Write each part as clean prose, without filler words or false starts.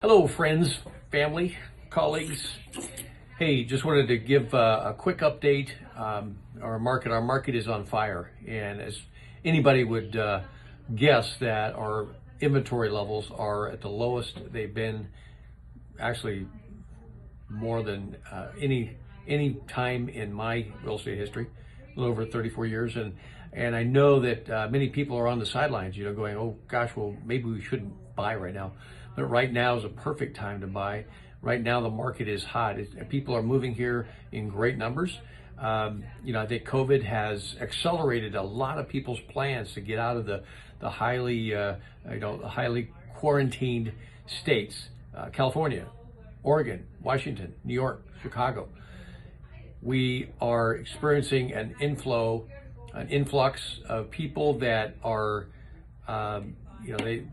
Hello, friends, family, colleagues. Hey, just wanted to give a quick update. Our market is on fire, and as anybody would guess, that our inventory levels are at the lowest they've been, actually more than any time in my real estate history, a little over 34 years, and I know that many people are on the sidelines, going, oh gosh, well maybe we shouldn't buy right now. But right now is a perfect time to buy. Right now, the market is hot. People are moving here in great numbers. I think COVID has accelerated a lot of people's plans to get out of the highly quarantined states, California, Oregon, Washington, New York, Chicago. We are experiencing an influx of people that are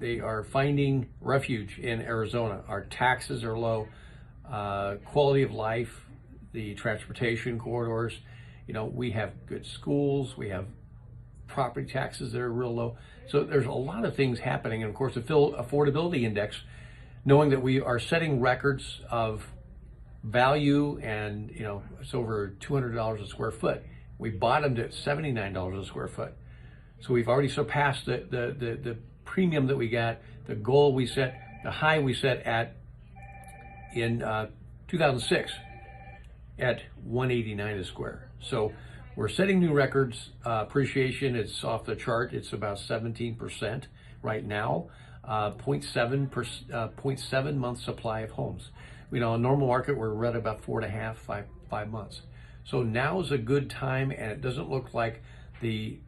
they are finding refuge in Arizona. Our taxes are low, quality of life, the transportation corridors, we have good schools, we have property taxes that are real low. So there's a lot of things happening. And of course, the affordability index, knowing that we are setting records of value, and it's over $200 a square foot. We bottomed at $79 a square foot. So we've already surpassed the premium that we got, the goal we set, the high we set in 2006 at $189 a square. So we're setting new records. Appreciation, it's off the chart. It's about 17% right now. 0.7 month supply of homes. A normal market, we're right about 4.5, 5 months. So now is a good time, and it doesn't look like the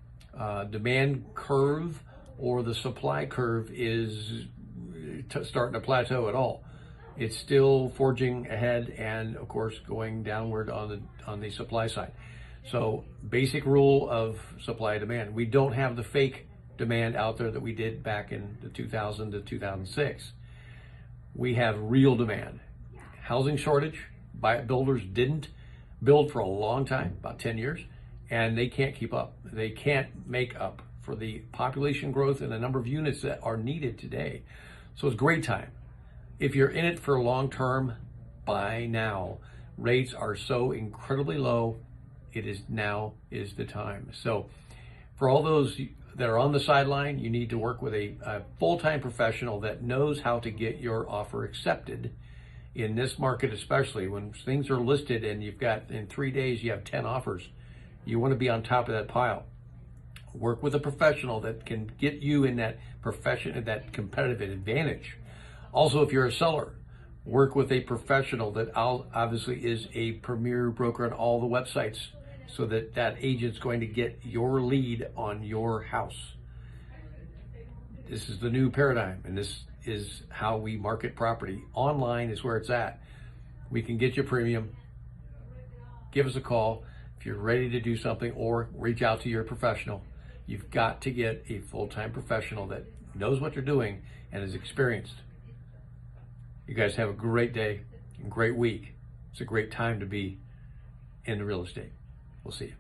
demand curve or the supply curve is starting to plateau at all. It's still forging ahead, and of course going downward on the supply side. So basic rule of supply and demand. We don't have the fake demand out there that we did back in the 2000 to 2006. We have real demand. Housing shortage. Builders didn't build for a long time, about 10 years, and they can't keep up. They can't make up for the population growth and the number of units that are needed today. So it's a great time. If you're in it for long term, buy now. Rates are so incredibly low. Now is the time. So for all those that are on the sideline, you need to work with a full-time professional that knows how to get your offer accepted in this market, especially when things are listed and you've got, in 3 days, you have 10 offers. You want to be on top of that pile. Work with a professional that can get you in that profession, that competitive advantage. Also, if you're a seller, work with a professional that obviously is a premier broker on all the websites, so that agent's going to get your lead on your house. This is the new paradigm, and this is how we market property. Online is where it's at. We can get you premium. Give us a call if you're ready to do something, or reach out to your professional. You've got to get a full-time professional that knows what they're doing and is experienced. You guys have a great day and great week. It's a great time to be in real estate. We'll see you.